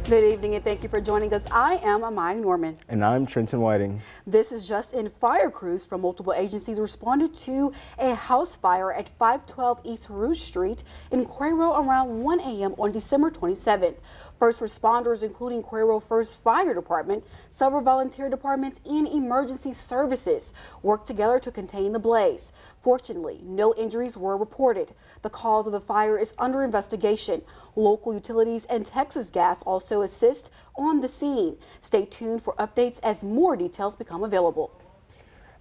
Good evening and thank you for joining us. I am Amaya Norman. And I'm Trenton Whiting. This is just in. Fire crews from multiple agencies responded to a house fire at 512 East Rouge Street in Cuero around 1 a.m. on December 27th. First responders, including Cuero First Fire Department, several volunteer departments, and emergency services, worked together to contain the blaze. Fortunately, no injuries were reported. The cause of the fire is under investigation. Local utilities and Texas Gas also assist on the scene. Stay tuned for updates as more details become available.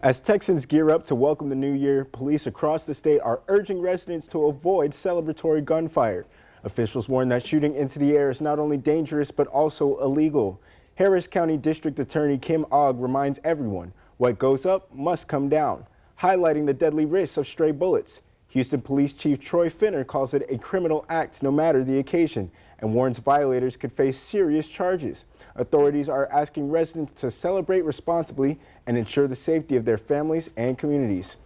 As Texans gear up to welcome the new year, police across the state are urging residents to avoid celebratory gunfire. Officials warn that shooting into the air is not only dangerous but also illegal. Harris County District Attorney Kim Ogg reminds everyone what goes up must come down, highlighting the deadly risks of stray bullets. Houston Police Chief Troy Finner calls it a criminal act no matter the occasion and warns violators could face serious charges. Authorities are asking residents to celebrate responsibly and ensure the safety of their families and communities.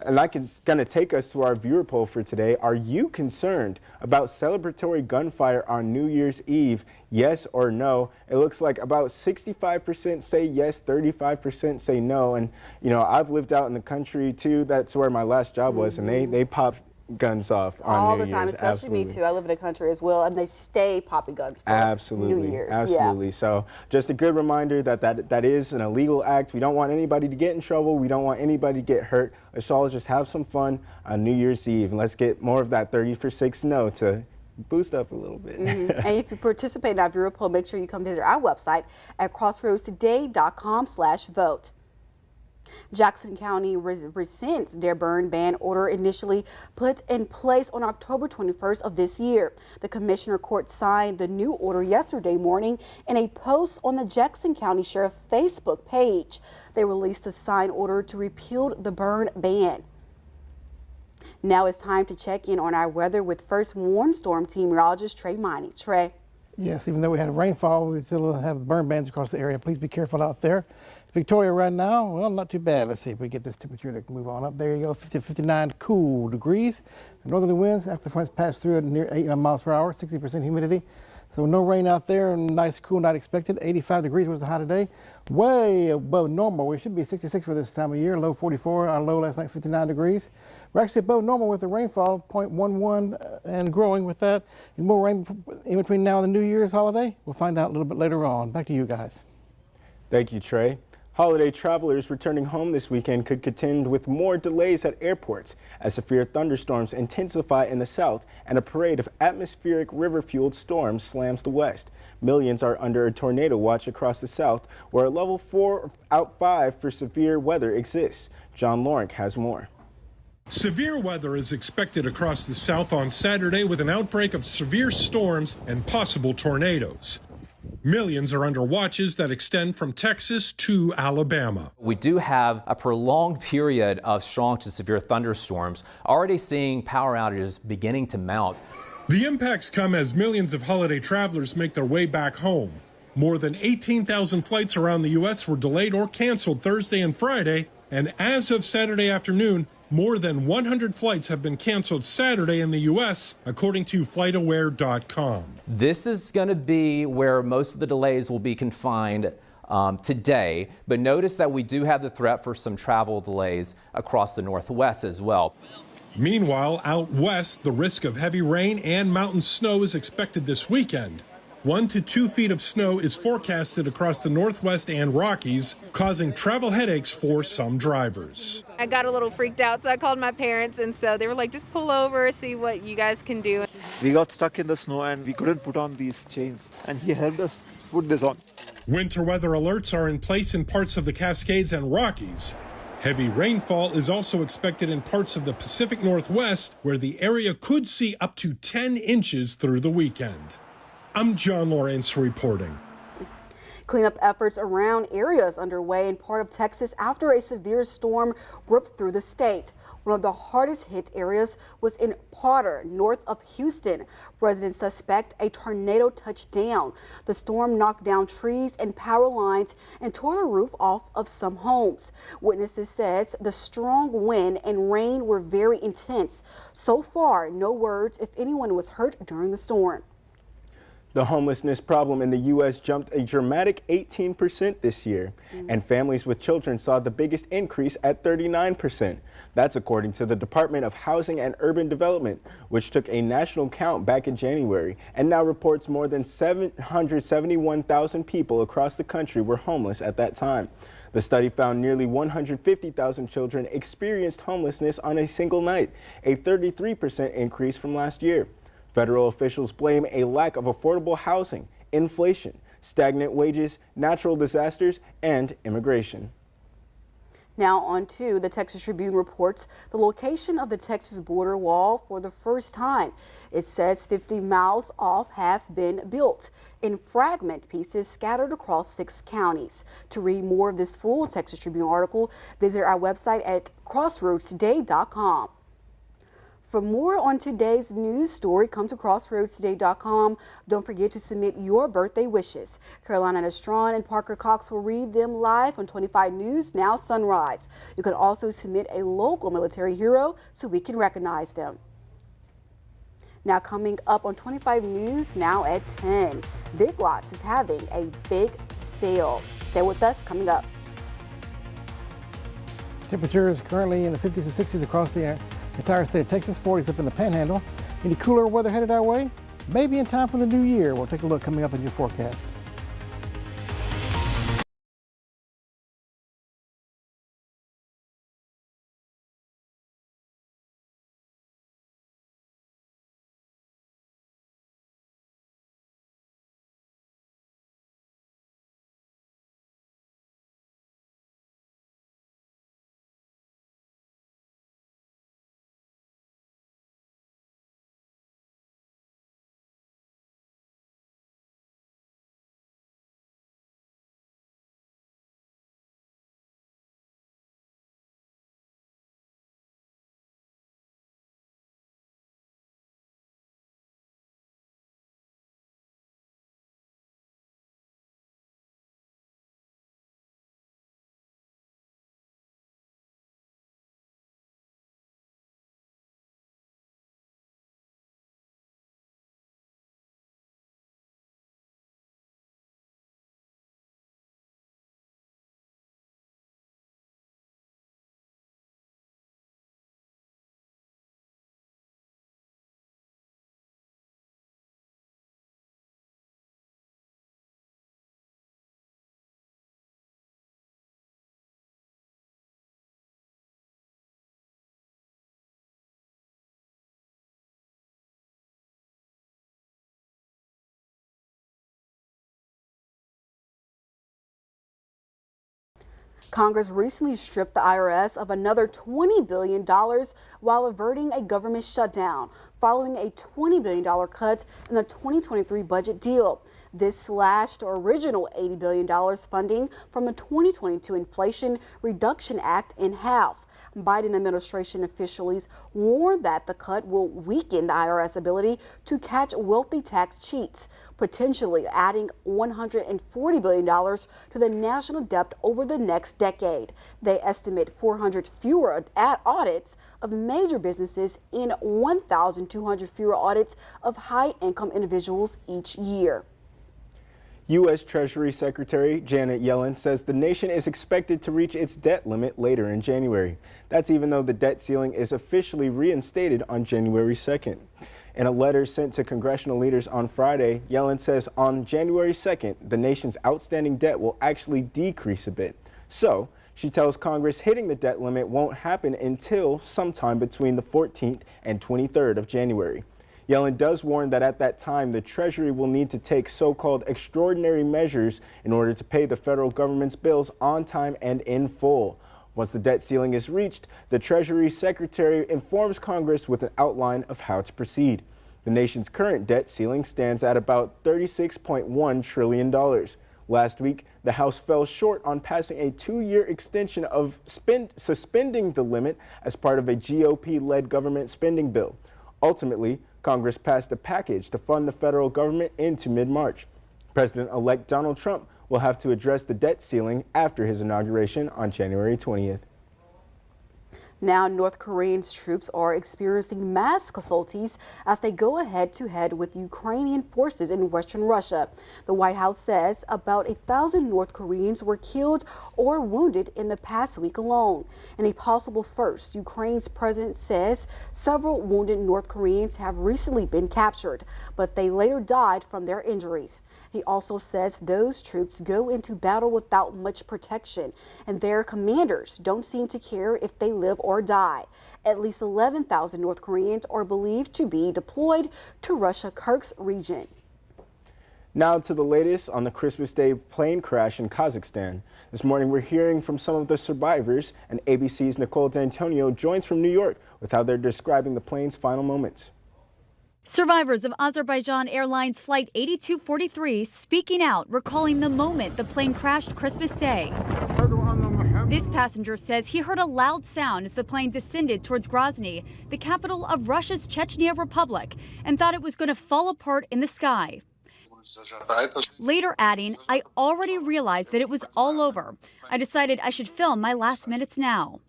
And that's going to take us to our viewer poll for today. Are you concerned about celebratory gunfire on New Year's Eve? Yes or no? It looks like about 65% say yes, 35% say no. And, you know, I've lived out in the country too. That's where my last job was. And they pop guns off on all New the time, Year's. especially Absolutely. Me too. I live in a country as well, and they stay popping guns for Absolutely. New Year's. Absolutely. Yeah. So just a good reminder that is an illegal act. We don't want anybody to get in trouble. We don't want anybody to get hurt. Let's all just have some fun on New Year's Eve, and let's get more of that 30 for 6 no to boost up a little bit. And if you participate in our viewer poll, make sure you come visit our website at crossroadstoday.com/vote. Jackson County rescinds their burn ban order initially put in place on October 21st of this year. The Commissioner Court signed the new order yesterday morning in a post on the Jackson County Sheriff Facebook page. They released a signed order to repeal the burn ban. Now it's time to check in on our weather with First Warn Storm Team meteorologist Trey Miney. Trey. Yes, even though we had rainfall, we still have burn bans across the area. Please be careful out there. Victoria right now, well, not too bad. Let's see if we get this temperature to move on up. There you go, 50 to 59 cool degrees. Northerly winds after the fronts pass through at near 8 miles per hour, 60% humidity. So no rain out there, nice cool night expected. 85 degrees was the high today. Way above normal. We should be 66 for this time of year, low 44. Our low last night, 59 degrees. We're actually above normal with the rainfall, 0.11 and growing with that. And more rain in between now and the New Year's holiday. We'll find out a little bit later on. Back to you guys. Thank you, Trey. Holiday travelers returning home this weekend could contend with more delays at airports as severe thunderstorms intensify in the south and a parade of atmospheric river-fueled storms slams the west. Millions are under a tornado watch across the south where a level 4 out 5 for severe weather exists. John Lawrence has more. Severe weather is expected across the south on Saturday with an outbreak of severe storms and possible tornadoes. Millions are under watches that extend from Texas to Alabama. We do have a prolonged period of strong to severe thunderstorms, already seeing power outages beginning to mount. The impacts come as millions of holiday travelers make their way back home. More than 18,000 flights around the U.S. were delayed or canceled Thursday and Friday, and as of Saturday afternoon, more than 100 flights have been canceled Saturday in the U.S., according to FlightAware.com. This is going to be where most of the delays will be confined today, but notice that we do have the threat for some travel delays across the Northwest as well. Meanwhile, out west, the risk of heavy rain and mountain snow is expected this weekend. 1 to 2 feet of snow is forecasted across the Northwest and Rockies, causing travel headaches for some drivers. I got a little freaked out, so I called my parents, and so they were like, just pull over, see what you guys can do. We got stuck in the snow and we couldn't put on these chains, and he helped us put this on. Winter weather alerts are in place in parts of the Cascades and Rockies. Heavy rainfall is also expected in parts of the Pacific Northwest, where the area could see up to 10 inches through the weekend. I'm John Lawrence reporting. Cleanup efforts around areas underway in part of Texas after a severe storm ripped through the state. One of the hardest hit areas was in Potter, north of Houston. Residents suspect a tornado touched down. The storm knocked down trees and power lines and tore the roof off of some homes. Witnesses says the strong wind and rain were very intense. So far, no words if anyone was hurt during the storm. The homelessness problem in the U.S. jumped a dramatic 18% this year, and families with children saw the biggest increase at 39%. That's according to the Department of Housing and Urban Development, which took a national count back in January and now reports more than 771,000 people across the country were homeless at that time. The study found nearly 150,000 children experienced homelessness on a single night, a 33% increase from last year. Federal officials blame a lack of affordable housing, inflation, stagnant wages, natural disasters, and immigration. Now on to the Texas Tribune reports the location of the Texas border wall for the first time. It says 50 miles off have been built in fragment pieces scattered across 6 counties. To read more of this full Texas Tribune article, visit our website at crossroadstoday.com. For more on today's news story, come to crossroadstoday.com. Don't forget to submit your birthday wishes. Carolina Estrand and Parker Cox will read them live on 25 News Now Sunrise. You can also submit a local military hero so we can recognize them. Now coming up on 25 News Now at 10, Big Lots is having a big sale. Stay with us coming up. Temperatures currently in the 50s and 60s across the entire state of Texas, 40s up in the Panhandle. Any cooler weather headed our way? Maybe in time for the new year. We'll take a look coming up in your forecast. Congress recently stripped the IRS of another $20 billion while averting a government shutdown following a $20 billion cut in the 2023 budget deal. This slashed original $80 billion funding from the 2022 Inflation Reduction Act in half. Biden administration officials warned that the cut will weaken the IRS ability to catch wealthy tax cheats, potentially adding $140 billion to the national debt over the next decade. They estimate 400 fewer audits of major businesses and 1,200 fewer audits of high-income individuals each year. U.S. Treasury Secretary Janet Yellen says the nation is expected to reach its debt limit later in January. That's even though the debt ceiling is officially reinstated on January 2nd. In a letter sent to congressional leaders on Friday, Yellen says on January 2nd, the nation's outstanding debt will actually decrease a bit. So, she tells Congress hitting the debt limit won't happen until sometime between the 14th and 23rd of January. Yellen does warn that at that time, the Treasury will need to take so-called extraordinary measures in order to pay the federal government's bills on time and in full. Once the debt ceiling is reached, the Treasury Secretary informs Congress with an outline of how to proceed. The nation's current debt ceiling stands at about $36.1 trillion. Last week, the House fell short on passing a 2-year extension of suspending the limit as part of a GOP-led government spending bill. Ultimately, Congress passed a package to fund the federal government into mid-March. President-elect Donald Trump will have to address the debt ceiling after his inauguration on January 20th. Now, North Korean's troops are experiencing mass casualties as they go head-to-head with Ukrainian forces in western Russia. The White House says about 1,000 North Koreans were killed or wounded in the past week alone. In a possible first, Ukraine's president says several wounded North Koreans have recently been captured, but they later died from their injuries. He also says those troops go into battle without much protection, and their commanders don't seem to care if they live or die. At least 11,000 North Koreans are believed to be deployed to Russia-Kursk region. Now to the latest on the Christmas Day plane crash in Kazakhstan. This morning we're hearing from some of the survivors, and ABC's Nicole D'Antonio joins from New York with how they're describing the plane's final moments. Survivors of Azerbaijan Airlines Flight 8243 speaking out, recalling the moment the plane crashed Christmas Day. This passenger says he heard a loud sound as the plane descended towards Grozny, the capital of Russia's Chechnya Republic, and thought it was going to fall apart in the sky. Later adding, I already realized that it was all over. I decided I should film my last minutes now.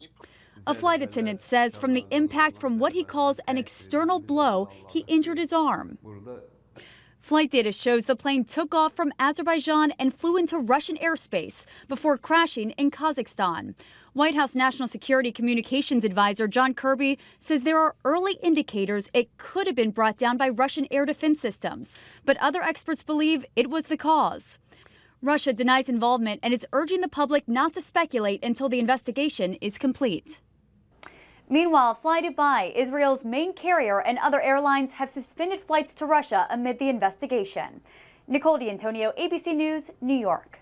A flight attendant says from the impact from what he calls an external blow, he injured his arm. Flight data shows the plane took off from Azerbaijan and flew into Russian airspace before crashing in Kazakhstan. White House National Security Communications Advisor John Kirby says there are early indicators it could have been brought down by Russian air defense systems, but other experts believe it was the cause. Russia denies involvement and is urging the public not to speculate until the investigation is complete. Meanwhile, Fly Dubai, Israel's main carrier, and other airlines have suspended flights to Russia amid the investigation. Nicole D'Antonio, ABC News, New York.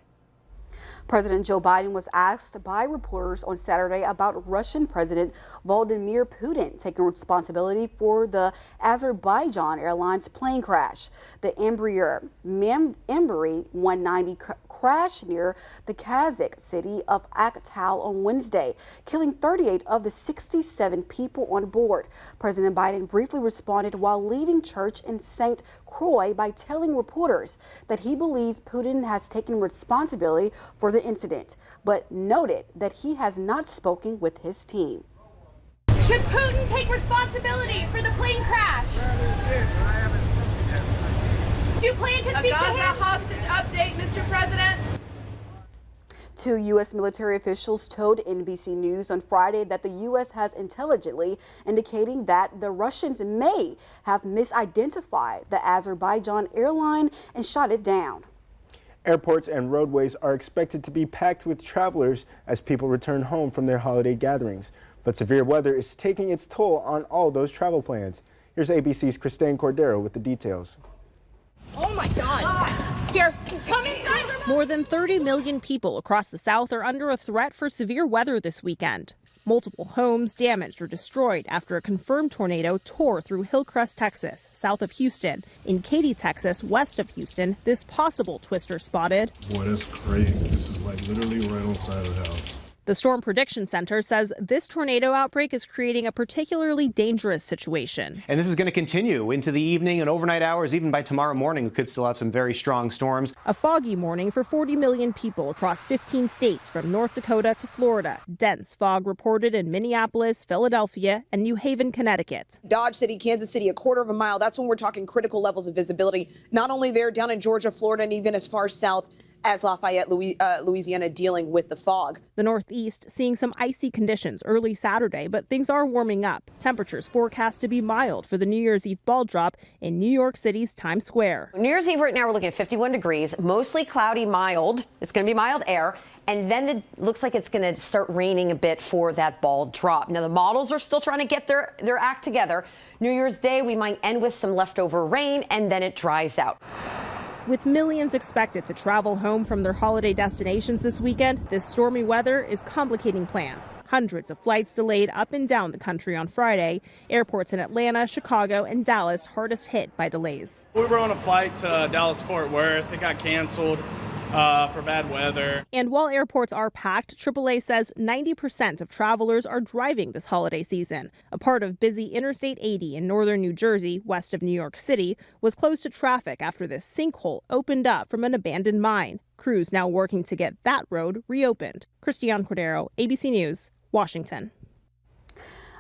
President Joe Biden was asked by reporters on Saturday about Russian President Vladimir Putin taking responsibility for the Azerbaijan Airlines plane crash. The Embraer 190 crashed near the Kazakh city of Aktau on Wednesday, killing 38 of the 67 people on board. President Biden briefly responded while leaving church in St. Croix by telling reporters that he believed Putin has taken responsibility for the incident, but noted that he has not spoken with his team. Should Putin take responsibility for the plane crash? Do you plan to speak to him? A hostage update, Mr. President. Two U.S. military officials told NBC News on Friday that the U.S. has intelligently indicating that the Russians may have misidentified the Azerbaijan airline and shot it down. Airports and roadways are expected to be packed with travelers as people return home from their holiday gatherings. But severe weather is taking its toll on all those travel plans. Here's ABC's Christine Cordero with the details. Oh my God. Here, come inside. More than 30 million people across the South are under a threat for severe weather this weekend. Multiple homes damaged or destroyed after a confirmed tornado tore through Hillcrest, Texas, south of Houston. In Katy, Texas, west of Houston, this possible twister spotted. Boy, that's crazy. This is like literally right on the side of the house. The Storm Prediction Center says this tornado outbreak is creating a particularly dangerous situation. And this is going to continue into the evening and overnight hours. Even by tomorrow morning, we could still have some very strong storms. A foggy morning for 40 million people across 15 states from North Dakota to Florida. Dense fog reported in Minneapolis, Philadelphia, and New Haven, Connecticut. Dodge City, Kansas City, a quarter of a mile. That's when we're talking critical levels of visibility. Not only there, down in Georgia, Florida, and even as far south as Lafayette, Louisiana, dealing with the fog. The Northeast seeing some icy conditions early Saturday, but things are warming up. Temperatures forecast to be mild for the New Year's Eve ball drop in New York City's Times Square. New Year's Eve right now we're looking at 51 degrees, mostly cloudy, mild. It's going to be mild air. And then it looks like it's going to start raining a bit for that ball drop. Now, the models are still trying to get their act together. New Year's Day, we might end with some leftover rain, and then it dries out. With millions expected to travel home from their holiday destinations this weekend, this stormy weather is complicating plans. Hundreds of flights delayed up and down the country on Friday. Airports in Atlanta, Chicago, and Dallas hardest hit by delays. We were on a flight to Dallas-Fort Worth. It got canceled for bad weather. And while airports are packed, AAA says 90% of travelers are driving this holiday season. A part of busy Interstate 80 in northern New Jersey, west of New York City, was closed to traffic after this sinkhole opened up from an abandoned mine. Crews now working to get that road reopened. Christiane Cordero, ABC News, Washington.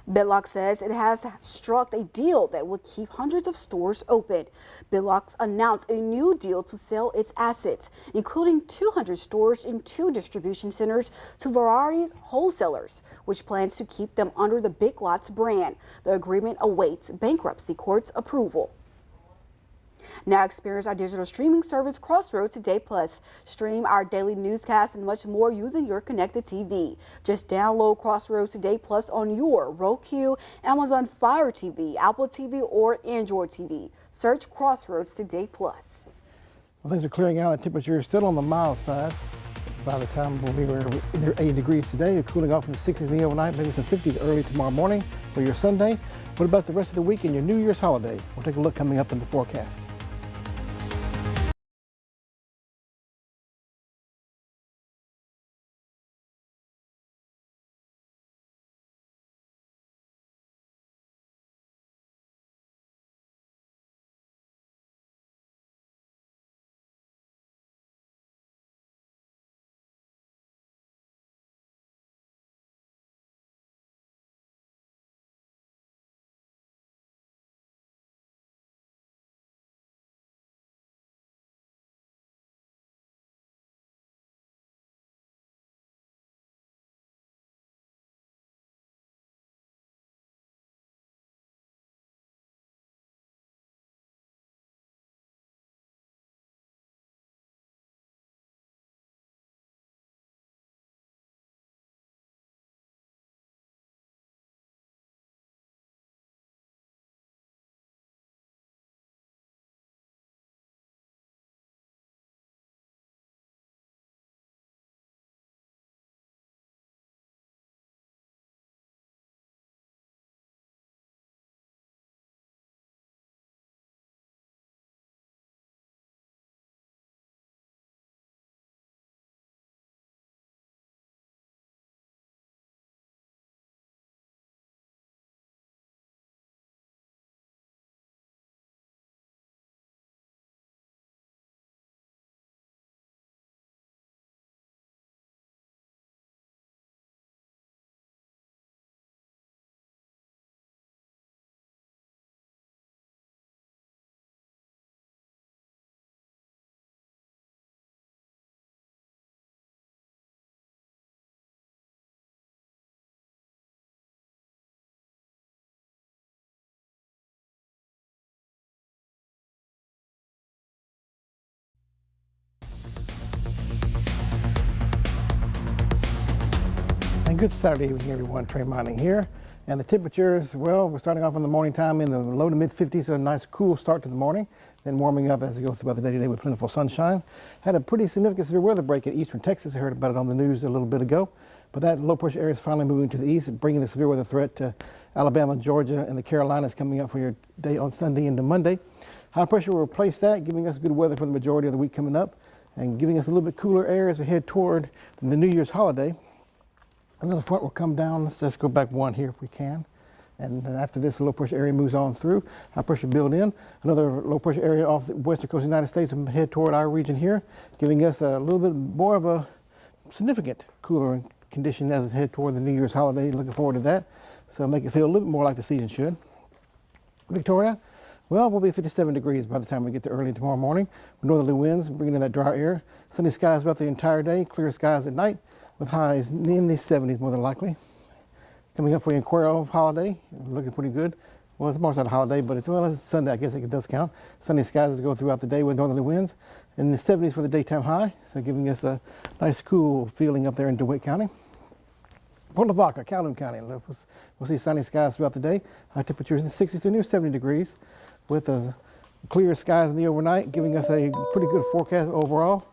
Bitlock says it has struck a deal that would keep hundreds of stores open. Bitlock announced a new deal to sell its assets, including 200 stores in 2 distribution centers to Variety's wholesalers, which plans to keep them under the Big Lots brand. The agreement awaits bankruptcy court's approval. Now experience our digital streaming service Crossroads Today Plus. Stream our daily newscasts and much more using your connected TV. Just download Crossroads Today Plus on your Roku, Amazon Fire TV, Apple TV, or Android TV. Search Crossroads Today Plus. Well, things are clearing out. The temperature is still on the mild side. By the time we were either 80 degrees today, you're cooling off in the 60s in the overnight, maybe some 50s early tomorrow morning for your Sunday. What about the rest of the week and your New Year's holiday? We'll take a look coming up in the forecast. And good Saturday evening, everyone. Trey Mining here. And the temperatures, well, we're starting off in the morning time in the low to mid 50s, so a nice cool start to the morning, then warming up as we go throughout the day today with plentiful sunshine. Had a pretty significant severe weather break in eastern Texas. I heard about it on the news a little bit ago. But that low pressure area is finally moving to the east, bringing the severe weather threat to Alabama, Georgia, and the Carolinas coming up for your day on Sunday into Monday. High pressure will replace that, giving us good weather for the majority of the week coming up and giving us a little bit cooler air as we head toward the New Year's holiday. Another front will come down. Let's just go back one here if we can. And then after this, the low pressure area moves on through. High pressure build in. Another low pressure area off the western coast of the United States will head toward our region here, giving us a little bit more of a significant cooler condition as we head toward the New Year's holiday. Looking forward to that. So make it feel a little bit more like the season should. Victoria, well, we'll be 57 degrees by the time we get to early tomorrow morning. Northerly winds bringing in that dry air. Sunny skies about the entire day. Clear skies at night, with highs in the 70s more than likely. Coming up for the Inquero holiday, looking pretty good. Well, it's more not a holiday, but it's Sunday, I guess it does count. Sunny skies as we go throughout the day with northerly winds. In the 70s for the daytime high, so giving us a nice cool feeling up there in DeWitt County. Port Lavaca, Calhoun County, we'll see sunny skies throughout the day. High temperatures in the 60s to near 70 degrees with clear skies in the overnight, giving us a pretty good forecast overall.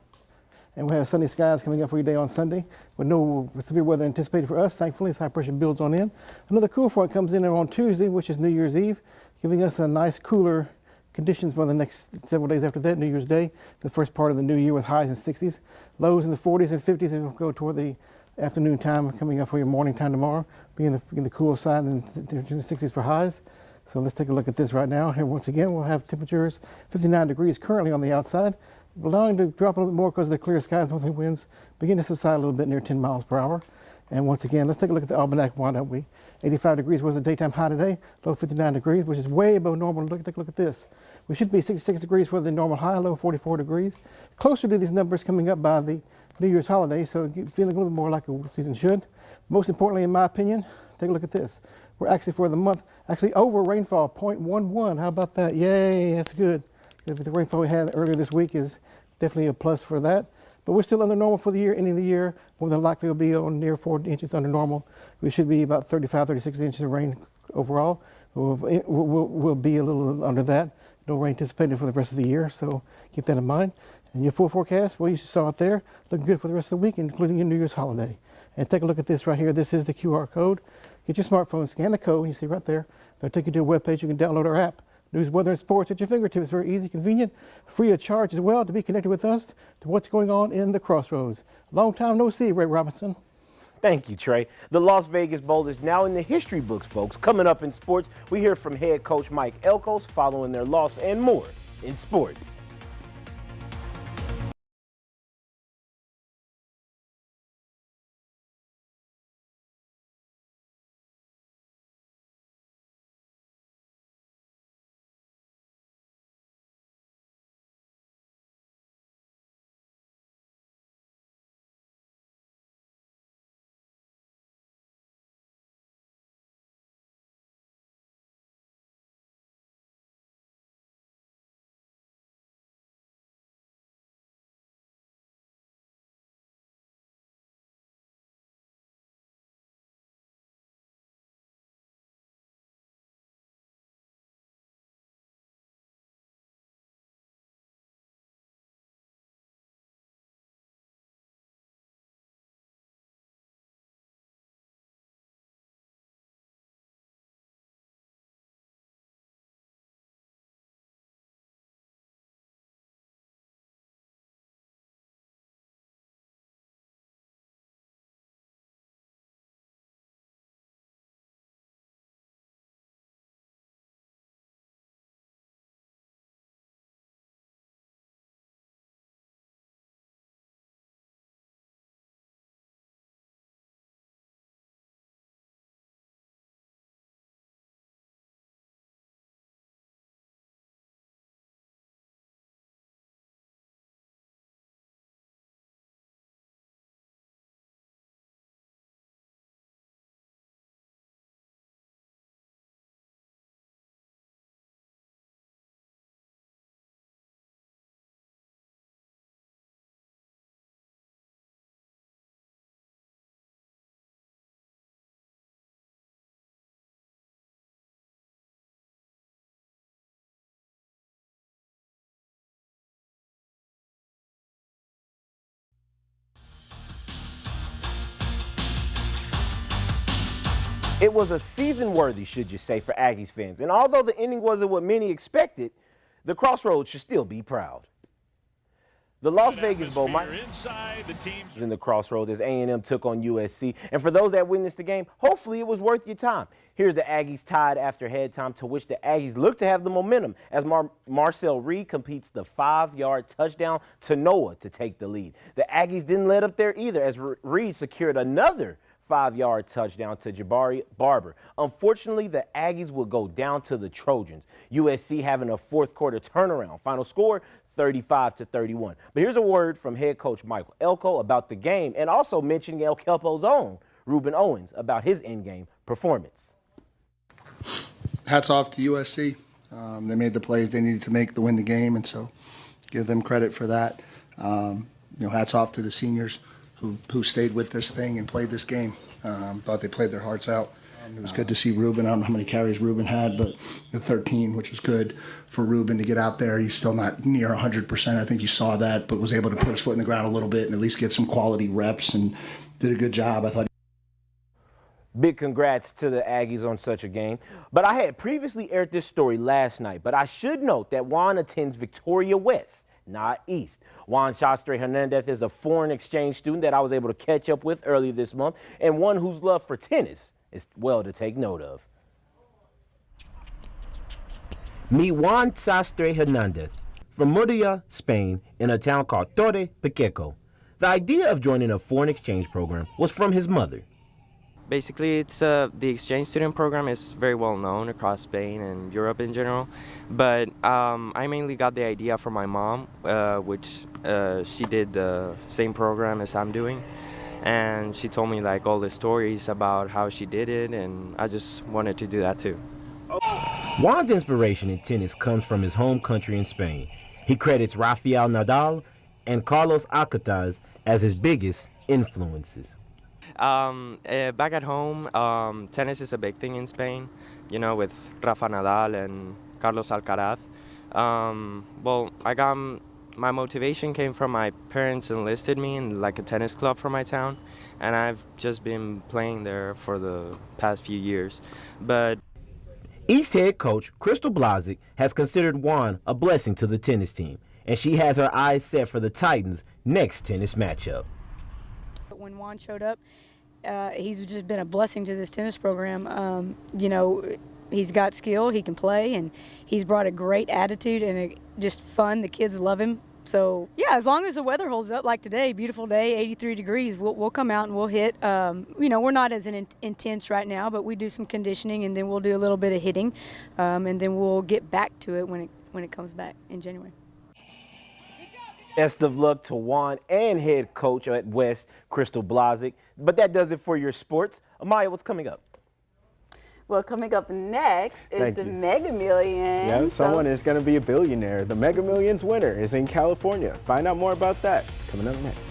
And we have sunny skies coming up for your day on Sunday with no severe weather anticipated for us. Thankfully, as high pressure builds on in. Another cool front comes in on Tuesday, which is New Year's Eve, giving us a nice cooler conditions for the next several days after that, New Year's Day, the first part of the new year with highs in 60s, lows in the 40s and 50s, and we'll go toward the afternoon time coming up for your morning time tomorrow, being the cool side and the 60s for highs. So let's take a look at this right now. And once again, we'll have temperatures 59 degrees currently on the outside, allowing to drop a little bit more because of the clear skies, northerly winds begin to subside a little bit near 10 miles per hour. And once again, let's take a look at the almanac. Why don't we? 85 degrees was the daytime high today, low 59 degrees, which is way above normal. Take a look at this. We should be 66 degrees for the normal high, low 44 degrees. Closer to these numbers coming up by the New Year's holiday, so feeling a little bit more like a season should. Most importantly, in my opinion, take a look at this. We're actually for the month, actually over rainfall, 0.11. How about that? Yay, that's good. The rainfall we had earlier this week is definitely a plus for that. But we're still under normal for the year, ending the year. More than likely will be on near 4 inches under normal. We should be about 35, 36 inches of rain overall. We'll be a little under that. No rain anticipated for the rest of the year, so keep that in mind. And your full forecast, well, you saw it there, looking good for the rest of the week, including your New Year's holiday. And take a look at this right here. This is the QR code. Get your smartphone, scan the code, you see right there. They'll take you to a web page. You can download our app. News, weather, and sports at your fingertips. Very easy, convenient, free of charge as well to be connected with us to what's going on in the Crossroads. Long time no see, Ray Robinson. Thank you, Trey. The Las Vegas Bowl is now in the history books, folks. Coming up in sports, we hear from head coach Mike Elko following their loss and more in sports. It was a season worthy, should you say, for Aggies fans. And although the ending wasn't what many expected, the Crossroads should still be proud. The Las Vegas Bowl might in the Crossroads as A&M took on USC. And for those that witnessed the game, hopefully it was worth your time. Here's the Aggies tied after halftime, to which the Aggies look to have the momentum as Marcel Reed completes the 5-yard touchdown to Noah to take the lead. The Aggies didn't let up there either as Reed secured another 5-yard touchdown to Jabari Barber. Unfortunately, the Aggies will go down to the Trojans. USC having a fourth quarter turnaround. Final score, 35-31. But here's a word from head coach Michael Elko about the game, and also mentioning El Kelpo's own Reuben Owens about his in-game performance. Hats off to USC. They made the plays they needed to make to win the game, and so give them credit for that. Hats off to the seniors who stayed with this thing and played this game. Thought they played their hearts out. It was good to see Reuben. I don't know how many carries Reuben had, but the 13, which was good for Reuben to get out there. He's still not near 100%. I think you saw that, but was able to put his foot in the ground a little bit and at least get some quality reps and did a good job. I thought. Big congrats to the Aggies on such a game. But I had previously aired this story last night, but I should note that Juan attends Victoria West, not East. Juan Shastre Hernandez is a foreign exchange student that I was able to catch up with earlier this month, and one whose love for tennis is well to take note of. Meet Juan Shastre Hernandez from Murcia, Spain, in a town called Torre Pacheco. The idea of joining a foreign exchange program was from his mother. Basically, it's the exchange student program is very well known across Spain and Europe in general, but I mainly got the idea from my mom, which she did the same program as I'm doing, and she told me like all the stories about how she did it, and I just wanted to do that too. Juan's inspiration in tennis comes from his home country in Spain. He credits Rafael Nadal and Carlos Alcaraz as his biggest influences. Back at home, tennis is a big thing in Spain, you know, with Rafa Nadal and Carlos Alcaraz. Well, my motivation came from my parents enlisted me in like a tennis club for my town, and I've just been playing there for the past few years. But East head coach Crystal Blasic has considered Juan a blessing to the tennis team, and she has her eyes set for the Titans' next tennis matchup. When Juan showed up, he's just been a blessing to this tennis program. You know, he's got skill, he can play, and he's brought a great attitude and just fun. The kids love him. So, yeah, as long as the weather holds up like today, beautiful day, 83 degrees, we'll come out and we'll hit. You know, we're not as intense right now, but we do some conditioning, and then we'll do a little bit of hitting, and then we'll get back to it when it comes back in January. Best of luck to Juan and head coach at West, Crystal Blasic. But that does it for your sports. Amaya, what's coming up? Well, coming up next is the Mega Millions. Yeah, someone is going to be a billionaire. The Mega Millions winner is in California. Find out more about that coming up next.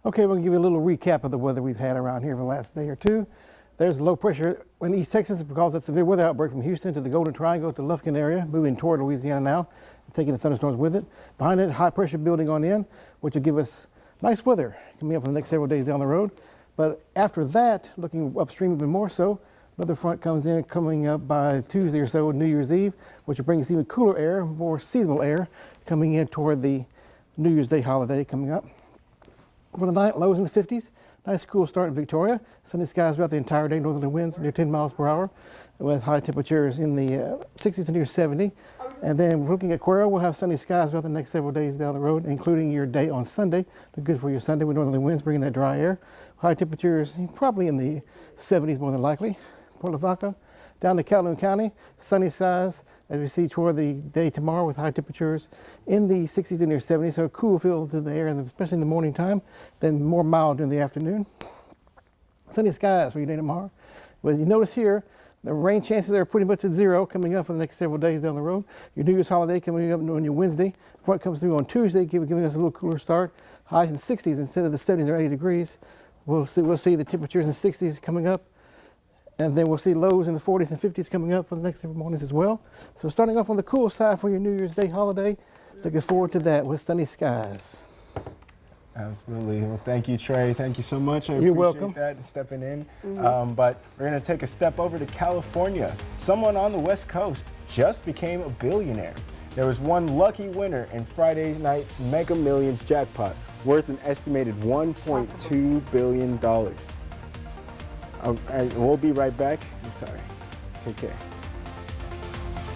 Okay, we'll give you a little recap of the weather we've had around here for the last day or two. There's low pressure in East Texas because of severe weather outbreak from Houston to the Golden Triangle to Lufkin area, moving toward Louisiana now, taking the thunderstorms with it. Behind it, high pressure building on in, which will give us nice weather coming up for the next several days down the road. But after that, looking upstream even more so, another front comes in coming up by Tuesday or so, New Year's Eve, which will bring us even cooler air, more seasonal air coming in toward the New Year's Day holiday coming up. For the night, lows in the 50s. Nice cool start in Victoria. Sunny skies throughout the entire day, northerly winds near 10 miles per hour, with high temperatures in the 60s to near 70. And then looking at Cuero, we'll have sunny skies throughout the next several days down the road, including your day on Sunday. Good for your Sunday with northerly winds bringing that dry air. High temperatures probably in the 70s more than likely. Port Lavaca, down to Calhoun County, sunny skies as we see toward the day tomorrow with high temperatures in the 60s to near 70s, so a cool feel to the air, especially in the morning time, then more mild in the afternoon. Sunny skies for your day tomorrow. But you notice here, the rain chances are pretty much at zero coming up for the next several days down the road. Your New Year's holiday coming up on your Wednesday. Front comes through on Tuesday, giving us a little cooler start. Highs in the 60s instead of the 70s or 80 degrees. We'll see the temperatures in the 60s coming up. And then we'll see lows in the 40s and 50s coming up for the next several mornings as well. So starting off on the cool side for your New Year's Day holiday. Looking forward to that with sunny skies. Absolutely. Well, thank you, Trey. Thank you so much. You're welcome. That stepping in. But we're going to take a step over to California. Someone on the West Coast just became a billionaire. There was one lucky winner in Friday night's Mega Millions jackpot, worth an estimated $1.2 billion. We'll be right back. Sorry. Take care.